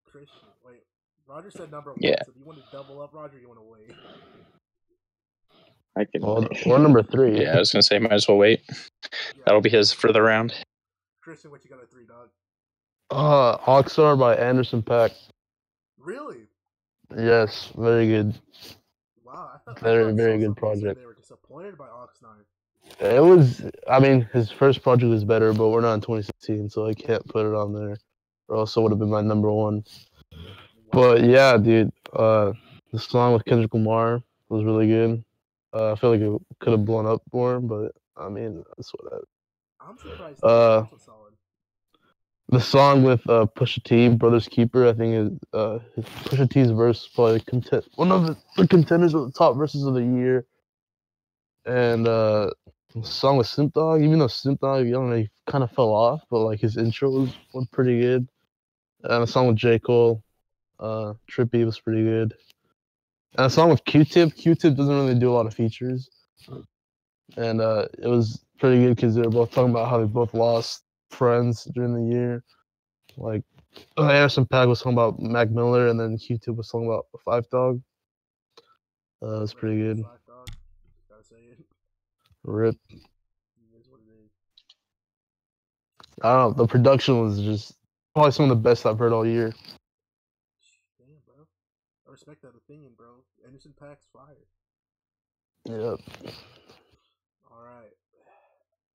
Christian, wait. Roger said number 1, Yeah. so do you want to double up, Roger, or you want to wait? I can Well, wait. we're number 3. Yeah, I was gonna say might as well wait. Yeah. That'll be his for the round. Christian, what you got at 3, dog? Oxar by Anderson .Paak. Really? Yes, very good. Wow, I thought Very, I very saw good some people say project. they were disappointed by Oxnard. It was. I mean, his first project was better, but we're not in 2016, so I can't put it on there. Or else it would have been my number 1. But yeah, dude, the song with Kendrick Lamar was really good. I feel like it could have blown up more, but I mean, that's what. I'm surprised Uh, that was solid. The song with Pusha T, Brothers Keeper, I think is Pusha T's verse is probably one of the contenders of the top verses of the year. And the song with Snoop Dogg, even though Snoop Dogg, he kind of fell off, but like his intro was pretty good. And the song with J. Cole, Trippy was pretty good. And a song with Q-Tip. Q-Tip doesn't really do a lot of features. And it was pretty good because they were both talking about how they both lost friends during the year. Like, Anderson .Paak was talking about Mac Miller, and then Q-Tip was talking about Five Dog. It's pretty good. Dog. Gotta say it. Rip. It is what it is. I don't know. The production was just probably some of the best I've heard all year. Damn, bro. I respect that opinion, bro. Anderson .Paak's fire. Yep. Alright.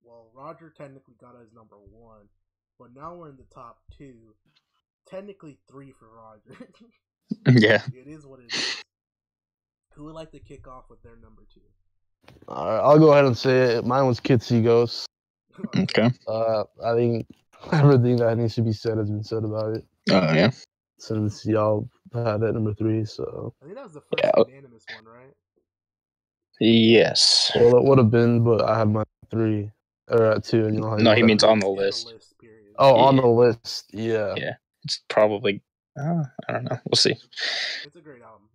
Well, Roger technically got us number 1, but now we're in the top 2. Technically 3 for Roger. Yeah. It is what it is. Who would like to kick off with their number 2? All right, I'll go ahead and say it. Mine was Kids See Ghosts. Okay. I think everything that needs to be said has been said about it. Oh yeah. Since y'all had it number 3, so. I think that was the first unanimous one, right? Yes. Well, it would have been, but I had my 3 or at 2, and you know how. No, he means on the In list. period. Oh, on Yeah. the list, yeah. Yeah. It's probably. I don't know. We'll see. It's a great album.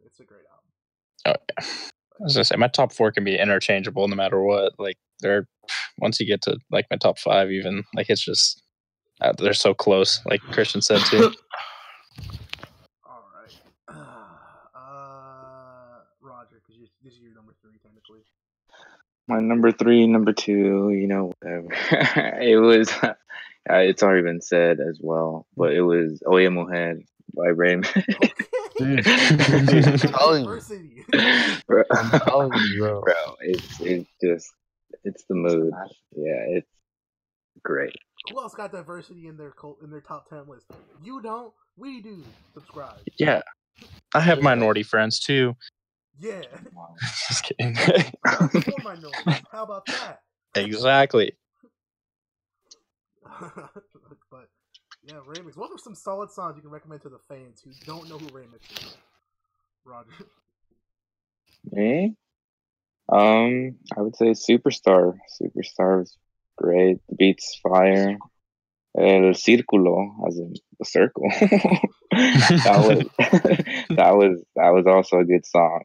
Oh yeah. I was gonna say my top 4 can be interchangeable no matter what. Like once you get to like my top 5, even like it's just they're so close. Like Christian said too. All right. Roger, because this is your number 3 technically. My number 3, number 2, whatever. It was, it's already been said as well, but it was Oye Mujer by Raymond. Dude, Diversity. Bro, I'm telling you, bro. it's the mood. Yeah, it's great. Who else got diversity in their top 10 list? You don't. We do. Subscribe. Yeah. I have minority friends too. Yeah. Just kidding. More minorities. How about that? Exactly. But yeah, Remix. What are some solid songs you can recommend to the fans who don't know who Remix is? Roger. Me? I would say Superstar. Superstar was great. The beat's fire. El Círculo, as in the circle. that was also a good song.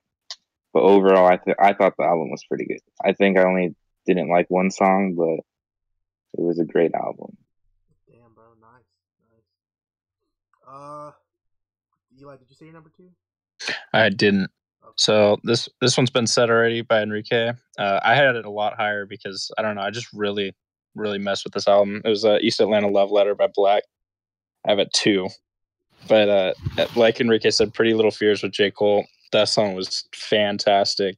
But overall, I thought the album was pretty good. I think I only didn't like one song, but it was a great album. Damn, bro, nice. Eli, did you say your number 2? I didn't. Okay. So this one's been said already by Enrique. I had it a lot higher because I don't know. I just really messed with this album. It was East Atlanta Love Letter by Black. I have it 2, but like Enrique said, Pretty Little Fears with J. Cole. That song was fantastic.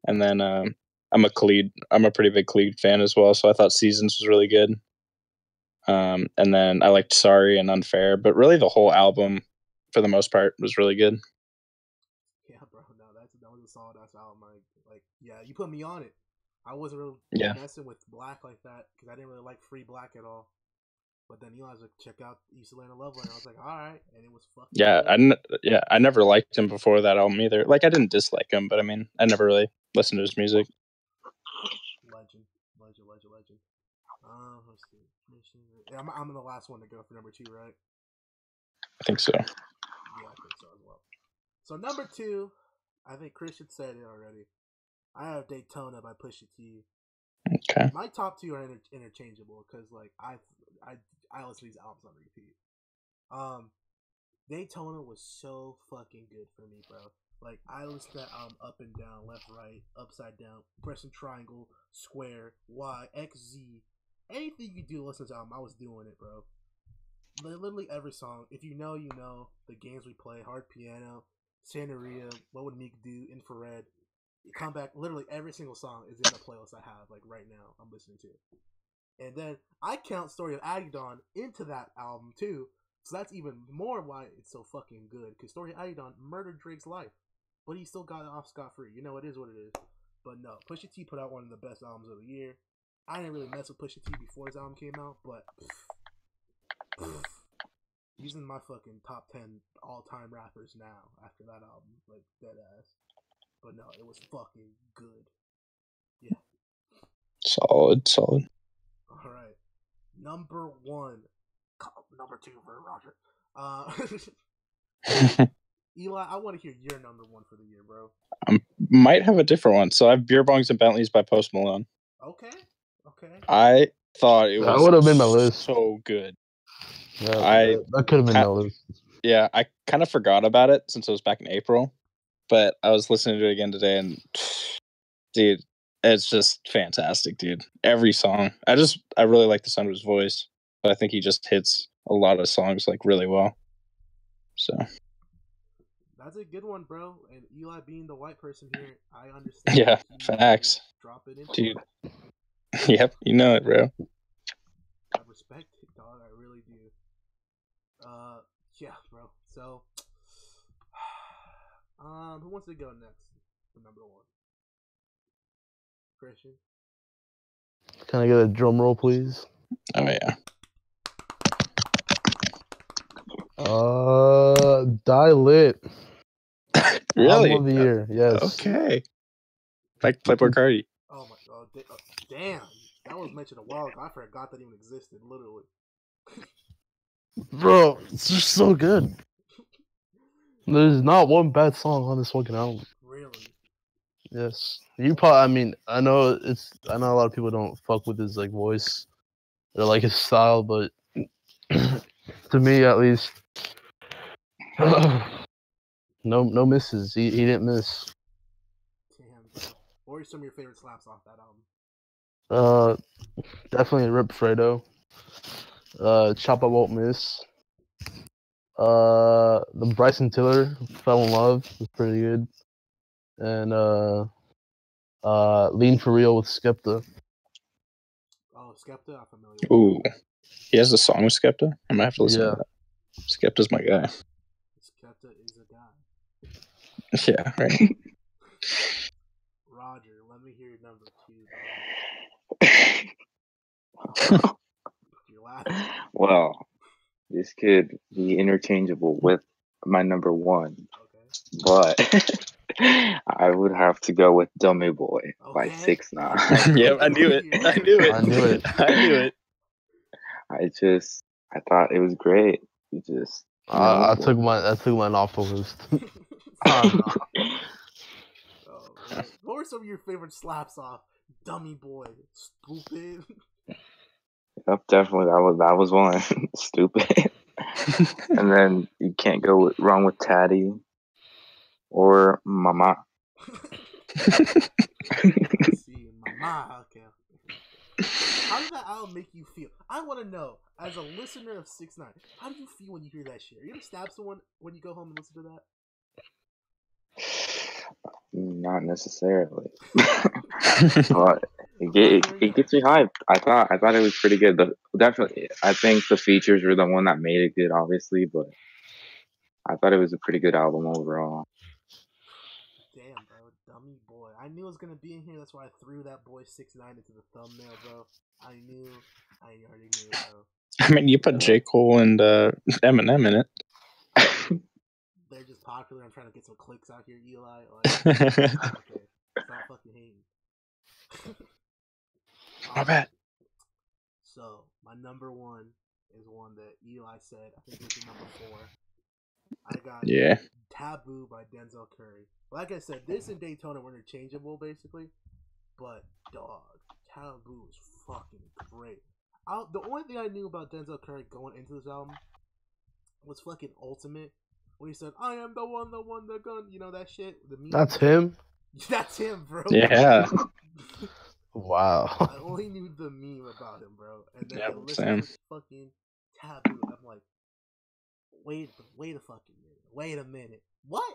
And then I'm a pretty big Khalid fan as well, so I thought Seasons was really good. And then I liked Sorry and Unfair, but really the whole album, for the most part, was really good. Yeah, bro. No, that was a solid ass album. Like, yeah, you put me on it. I wasn't really messing with Black like that because I didn't really like Free Black at all. But then Eli's like, check out East Atlanta Love Letter. I was like, all right, and it was fucking. Yeah, I never liked him before that album either. Like, I didn't dislike him, but I mean, I never really listened to his music. Legend. Let's see. I'm the last one to go for number 2, right? I think so. Yeah, I think so as well. So number 2, I think Christian said it already. I have Daytona by Pusha T. Okay. My top 2 are interchangeable because like I listen to these albums on repeat. Daytona was so fucking good for me, bro. Like I listened to that album up and down, left, right, upside down, pressing triangle, square, Y, X, Z. Anything you do to listen to the album, I was doing it, bro. Literally every song. If you know, you know. The Games We Play, Hard Piano, Santeria, What Would Meek Do, Infrared. Come back. Literally every single song is in the playlist I have, like right now, I'm listening to. And then I count Story of Agdon into that album too. So that's even more why it's so fucking good. Because Story of Agdon murdered Drake's life. But he still got off scot-free. You know, it is what it is. But no, Pusha T put out one of the best albums of the year. I didn't really mess with Pusha T before his album came out, but he's in my fucking top 10 all-time rappers now after that album. Like, dead ass. But no, it was fucking good. Yeah. Solid. Alright. Number 1. Number 2 for Roger. Eli, I want to hear your number 1 for the year, bro. Might have a different one. So I have Beer Bongs and Bentleys by Post Malone. Okay. I thought it was that would have been my list. So good. Yeah, that could have been my list. Yeah, I kind of forgot about it since it was back in April, but I was listening to it again today, and dude, it's just fantastic, dude. Every song, I really like the sound of his voice, but I think he just hits a lot of songs like really well. So that's a good one, bro. And Eli being the white person here, I understand. Yeah, facts. Drop it in, dude. Yep, you know it, bro. I respect it, dog. I really do. Yeah, bro. So, who wants to go next for number 1? Christian. Can I get a drum roll, please? Oh yeah. Die Lit. Really? Album of the year, yes. Okay. Like Playboy Cardi. Oh my god, damn! That was mentioned a while ago. I forgot that even existed. Literally. Bro, it's just so good. There's not one bad song on this fucking album. Really? Yes. I mean, I know a lot of people don't fuck with his like voice or like his style, but to me at least, no misses. He didn't miss. Damn. What are some of your favorite slaps off that album? Definitely Rip Fredo. Choppa Won't Miss. The Bryson Tiller Fell in Love was pretty good. And Lean for Real with Skepta. Oh, Skepta, I'm familiar with. Ooh. He has a song with Skepta? I might have to listen to that. Skepta's my guy. Skepta is a guy. Yeah, right. Roger, let me hear your number 2. You're laughing. Well, this could be interchangeable with my number 1, but I would have to go with Dummy Boy by 6ix9ine. Yeah, I knew it. I thought it was great. I took mine off the list. What were some of your favorite slaps off Dummy Boy? Stupid. Yep, definitely. That was one. Stupid. And then you can't go wrong with Taddy or Mama. Let's see, Mama. Okay. How did that album make you feel? I want to know, as a listener of 6ix9ine, how do you feel when you hear that shit? Are you gonna stab someone when you go home and listen to that? Not necessarily, but it gets me hyped. I thought it was pretty good. Definitely, I think the features were the one that made it good, obviously, but I thought it was a pretty good album overall. Damn, bro, dummy boy. I knew it was gonna be in here. That's why I threw that boy 6ix9ine into the thumbnail, bro. I already knew, bro. I mean, you put J. Cole and Eminem in it. They're just popular. I'm trying to get some clicks out here, Eli. Like, okay, stop fucking hating. My bad. So my number one is one that Eli said. I think it was number 4. I got Taboo by Denzel Curry. Like I said, this and Daytona were interchangeable, basically. But, dog, Taboo is fucking great. The only thing I knew about Denzel Curry going into this album was fucking Ultimate. When he said, I am the one that won the gun. You know that shit? The meme. That's him? That's him, bro. Yeah. Wow. I only knew the meme about him, bro. And then I listened to fucking Taboo. And I'm like, wait a fucking minute. Wait a minute. What?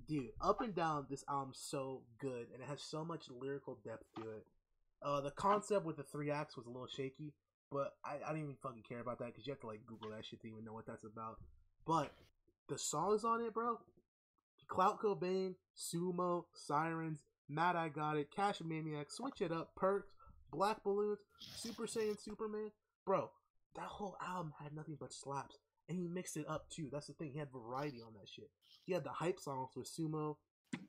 Dude, up and down, this album's so good. And it has so much lyrical depth to it. The concept with the 3 acts was a little shaky. But I didn't even fucking care about that. Because you have to, like, Google that shit to even know what that's about. But the songs on it, bro. Clout Cobain, Sumo, Sirens, Mad I Got It, Cash Maniac, Switch It Up, Perks, Black Balloons, Super Saiyan Superman. Bro, that whole album had nothing but slaps. And he mixed it up too. That's the thing. He had variety on that shit. He had the hype songs with Sumo,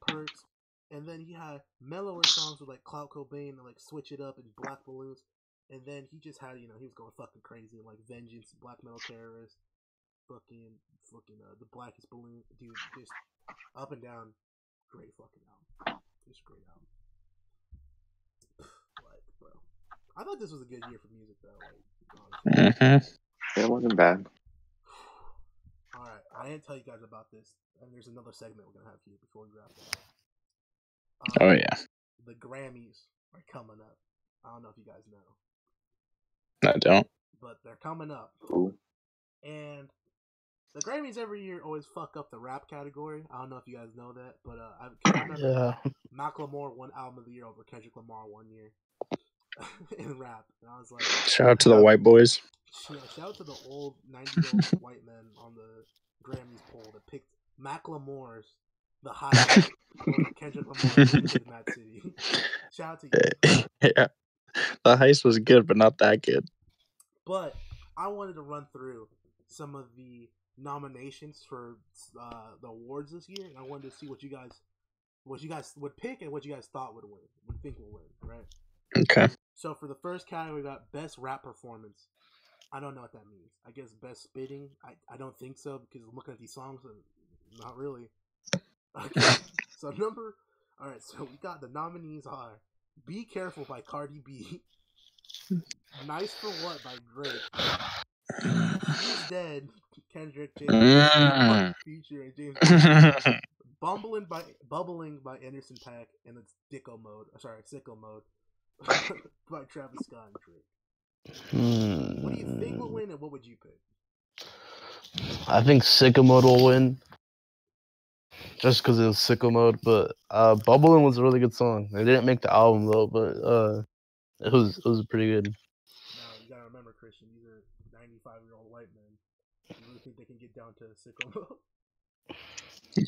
Perks, and then he had mellower songs with like Clout Cobain and like Switch It Up and Black Balloons. And then he just had, he was going fucking crazy and like Vengeance, Black Metal Terrorist, fucking the Blackest Balloon, dude, just up and down, great fucking album. Just a great album. Like, bro, I thought this was a good year for music though. Like, It wasn't bad. All right, I didn't tell you guys about this, and there's another segment we're gonna have here before we wrap it up. Oh yeah, the Grammys are coming up. I don't know if you guys know. I don't. But they're coming up. Ooh. And the Grammys every year always fuck up the rap category. I don't know if you guys know that, but I remember Macklemore won Album of the Year over Kendrick Lamar one year in rap. And I was like, shout out to the white boys. Yeah, shout out to the old 90-year-old white men on the Grammys poll that picked Macklemore's The Highest over Kendrick Lamar in Mad City. Shout out to you. Yeah. The Heist was good, but not that good. But I wanted to run through some of the nominations for the awards this year, and I wanted to see what you guys would pick and what you guys thought would think will win, right? Okay. So for the first category, we got Best Rap Performance. I don't know what that means. I guess Best Spitting. I don't think so, because I'm looking at these songs, not really. Okay. So alright, so we got the nominees are Be Careful by Cardi B, Nice for What by Drake, He's Dead, Kendrick, James featuring James, Bubbling by Anderson .Paak, and it's Sicko Mode by Travis Scott and Drake. What do you think will win, and what would you pick? I think Sicko Mode will win. Just because it was Sicko Mode, but Bubbling was a really good song. They didn't make the album though, but it was pretty good. Now you gotta remember, Christian, these are 95-year-old white men. You really think they can get down to Sicko Mode?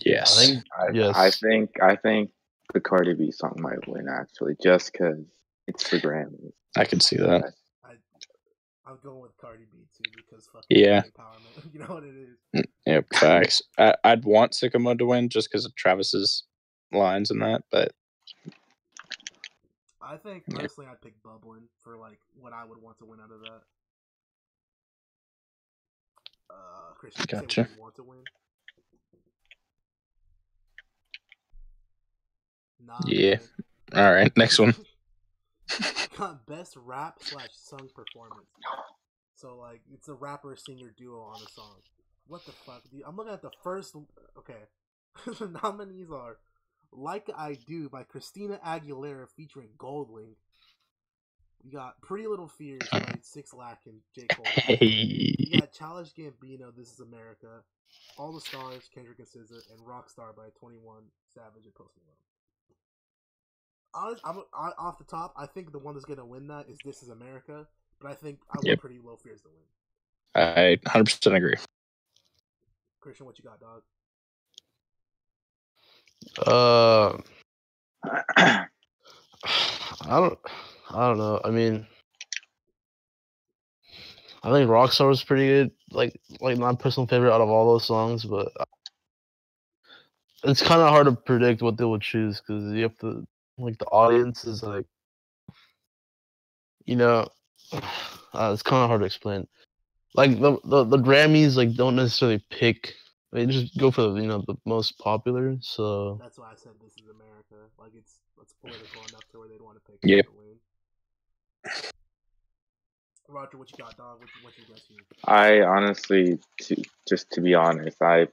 Yes. I think the Cardi B song might win actually, just because it's the Grammys. I can see that. I'm going with Cardi B too, because fucking empowerment. You know what it is. Yep, facts. I'd want Sicko Mode to win just because of Travis's lines and that, but I think personally I'd pick Bubbling for like what I would want to win out of that. Christian, gotcha. What you want to win? Nah, yeah. All right, next one. Got Best Rap / Sung Performance. So like, it's a rapper singer duo on a song. What the fuck, dude? I'm looking at the first. Okay, the nominees are "Like I Do" by Christina Aguilera featuring Goldlink. We got "Pretty Little Fears" by 6 Lack and J. Cole. Hey. We got Childish Gambino, "This Is America." All the Stars, Kendrick and SZA, and "Rockstar" by 21 Savage and Post Malone. Off the top, I think the one that's gonna win that is "This Is America," but I think I want "Pretty Little Fears" to win. I 100% agree. Christian, what you got, dog? I don't know. I mean, I think Rockstar was pretty good. Like my personal favorite out of all those songs, but it's kind of hard to predict what they would choose because you have to like the audience is like, you know, it's kind of hard to explain. Like the Grammys like don't necessarily pick. They just go for the most popular. So That's why I said "This Is America." Like it's political enough to where they'd want to pick Yep. to win. Roger, what you got, dog? What you guess here? I honestly, just to be honest, I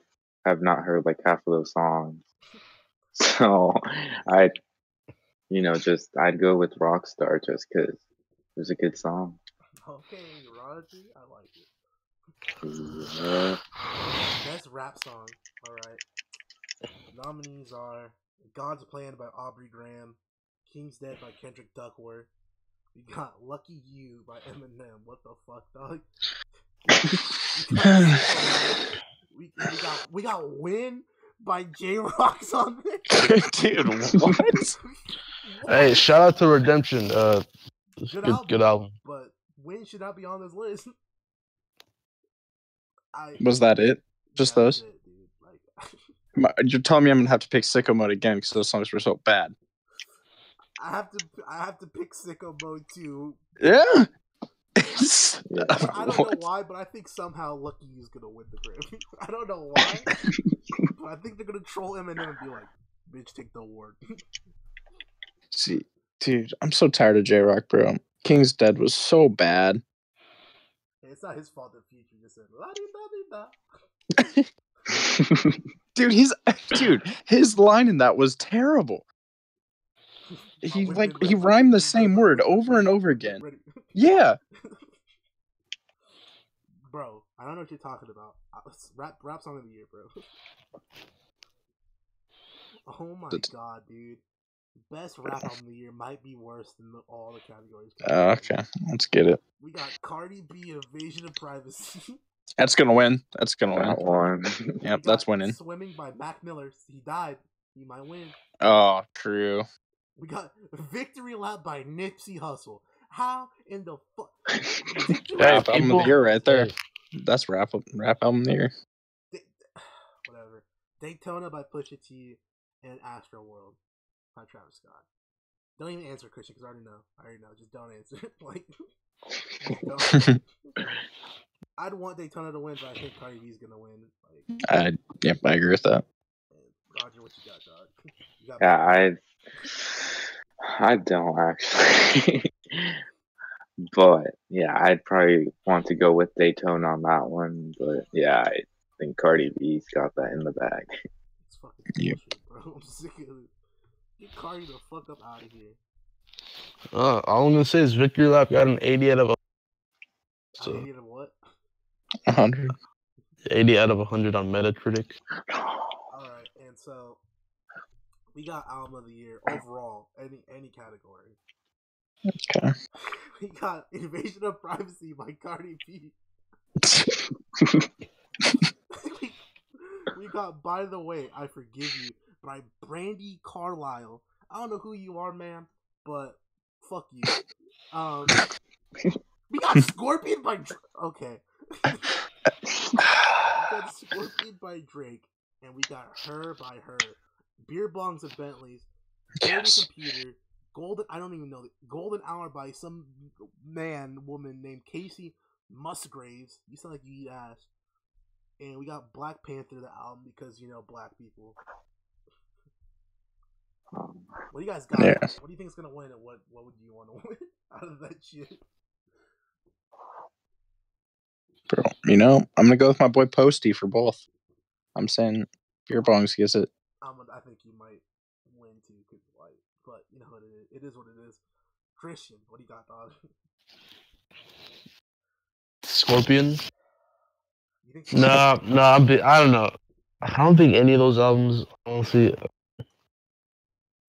have not heard like half of those songs, so I'd go with Rockstar just because it was a good song. Okay, Roger, I like it. Yeah. Best rap song. All right. Nominees are "God's Plan" by Aubrey Graham, "King's Dead" by Kendrick Duckworth. We got "Lucky You" by Eminem. What the fuck, dog? we got "Win" by J Rock's on there. Dude, what? Hey, shout out to Redemption. Good album. But "Win" should not be on this list. Was that it? Just those? It, dude. Like, you're telling me I'm gonna have to pick Sicko Mode again because those songs were so bad. I have to pick Sicko Mode too. Yeah. I don't know why, but I think somehow Lucky You's gonna win the Grammy. I don't know why, but I think they're gonna troll Eminem and be like, "Bitch, take the award." See, dude, I'm so tired of J Rock, bro. King's Dead was so bad. It's not his fault that Future just said la di da di Dude, his line in that was terrible. He rhymed the same word over and over again. Yeah. Bro, I don't know what you're talking about. Rap song of the year, bro. Oh my god, dude. Best rap album of the year might be worse than all the categories. Okay, let's get it. We got Cardi B, "Invasion of Privacy." That's gonna win. That one. Yep, that's winning. "Swimming" by Mac Miller. He died. He might win. Oh, true. We got "Victory Lap" by Nipsey Hussle. How in the fuck? Rap album of the year right there. That's rap album of the year. Whatever. "Daytona" by Pusha T and "Astroworld" by Travis Scott. Don't even answer, Christian, because I already know. Just don't answer. Like, don't. I'd want Daytona to win, but I think Cardi B's gonna win. Like, yep, I agree with that. Roger, what you got, dog? I don't actually. But yeah, I'd probably want to go with Daytona on that one. But yeah, I think Cardi B's got that in the bag. It's fucking bullshit, bro. I'm sick of it. Get Cardi the fuck up out of here. All I'm gonna say is Victory Lap got an 80 out of 100. So, 80 out of what? 100. 80 out of 100 on Metacritic. Alright, and so we got album of the year overall, any category. Okay. We got "Invasion of Privacy" by Cardi B. we got "By the Way, I Forgive You" by Brandi Carlile. I don't know who you are, man, but fuck you. We got "Scorpion" by okay. We got "Scorpion" by Drake, and we got "Her" by Her. Beer Bongs and Bentleys. Yes. Computer. Golden Hour by some woman named Casey Musgraves. You sound like you eat ass. And we got Black Panther, the album, because, black people. What do you guys got? Yeah. What do you think is going to win, and what would you want to win out of that shit? Bro, I'm gonna go with my boy Posty for both. I'm saying Beer Bongs gets it. I think you might win too, but you know what it is. It is what it is. Christian, what do you got, dog? Scorpion. You think? No, I don't know. I don't think any of those albums, honestly.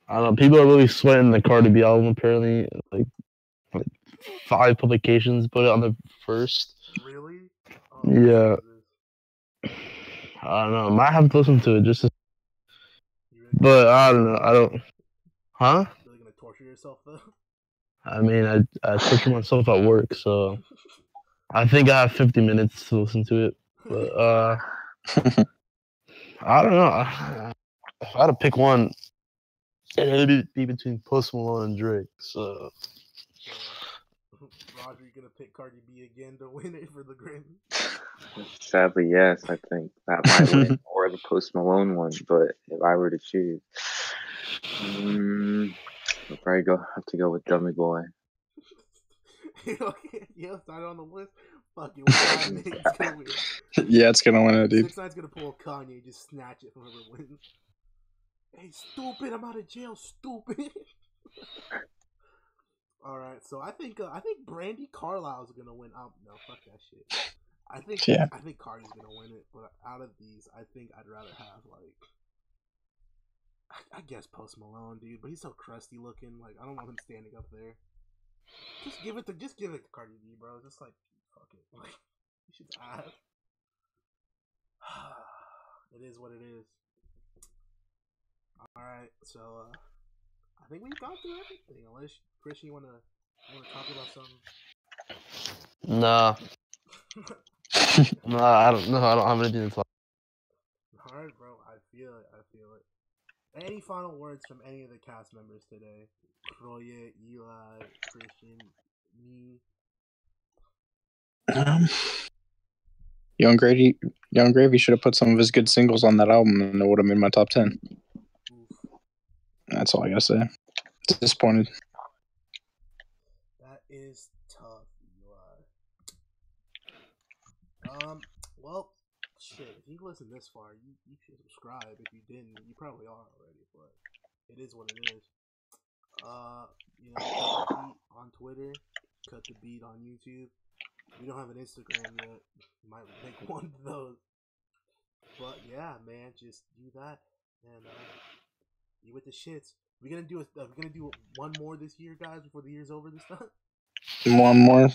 I don't know. People are really sweating the Cardi B album. Apparently, like 5 publications put it on the first. Really? Oh, Yeah. Jesus. I don't know. Might have to listen to it just to, You really but I don't know. I don't. Huh? really gonna torture yourself though? I mean, I torture myself at work, so I think I have 50 minutes to listen to it. But I don't know. If I had to pick one, it'd be between Post Malone and Drake. So Roger, you gonna pick Cardi B again to win it for the Grammy? Sadly, yes. I think that might win, or the Post Malone one. But if I were to choose, I'll probably have to go with Dummy Boy. Okay, yeah, start on the list. Fuck it, what's my name's gonna win? Yeah, it's gonna win it, dude. 6ix9ine's gonna pull Kanye, just snatch it from whoever wins. Hey, stupid! I'm out of jail, stupid. All right, so I think Brandy Carlisle's gonna win. No, fuck that shit. I think Cardi's gonna win it, but out of these, I think I'd rather have I guess Post Malone, dude. But he's so crusty looking. Like I don't want him standing up there. Just give it to Cardi B, bro. Just fuck it. Like you should add. It is what it is. All right, so I think we've gone through everything. Unless Christian, you wanna talk about something? nah. Nah, I don't know. I don't have anything to talk. All right, bro. I feel it. Any final words from any of the cast members today? Croye, Eli, Christian, me. Young Gravy should have put some of his good singles on that album, and it would have made my top 10. Oof. That's all I gotta say. Disappointed. That is tough, Eli. Well, shit. If you listened this far, you should subscribe. If you didn't, you probably are already. But it is what it is. Cut the beat on Twitter, cut the beat on YouTube. We don't have an Instagram yet. Might make one of those. But yeah, man, just do that and you with the shits. We're gonna do one more this year, guys, before the year's over this time. One more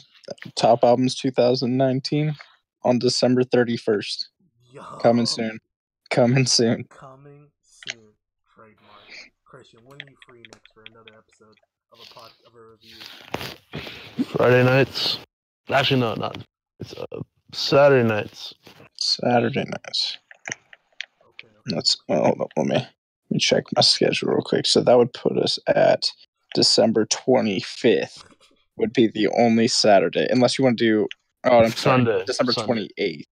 top albums 2019 on December 31st. Yo. Coming soon. Trademark. Christian, when are you free next for another episode of a review? Friday nights. Actually, no, not. It's Saturday nights. Saturday nights. Okay. Hold on, let me check my schedule real quick. So that would put us at December 25th. Would be the only Saturday, unless you want to do. Oh, I'm sorry. Sunday. December Sunday. 28th.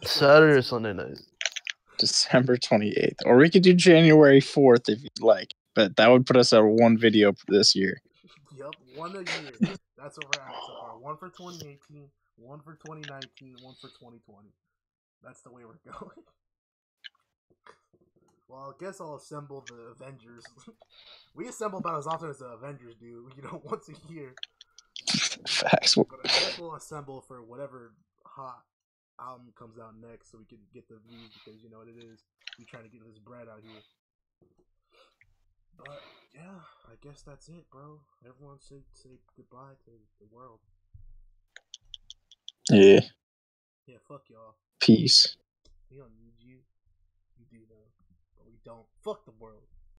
Saturday or Sunday night. December 28th, or we could do January 4th if you'd like. But that would put us at one video this year. Yep, one a year. That's what we're at so far. One for 2018, one for 2019, one for 2020. That's the way we're going. Well, I guess I'll assemble the Avengers. We assemble about as often as the Avengers do, once a year. Facts. But I guess we'll assemble for whatever hot album comes out next so we can get the views because you know what it is. We trying to get this bread out here. But yeah, I guess that's it, bro. Everyone say goodbye to the world. Yeah. Yeah, fuck y'all. Peace. We don't need you. You do though. But we don't. Fuck the world.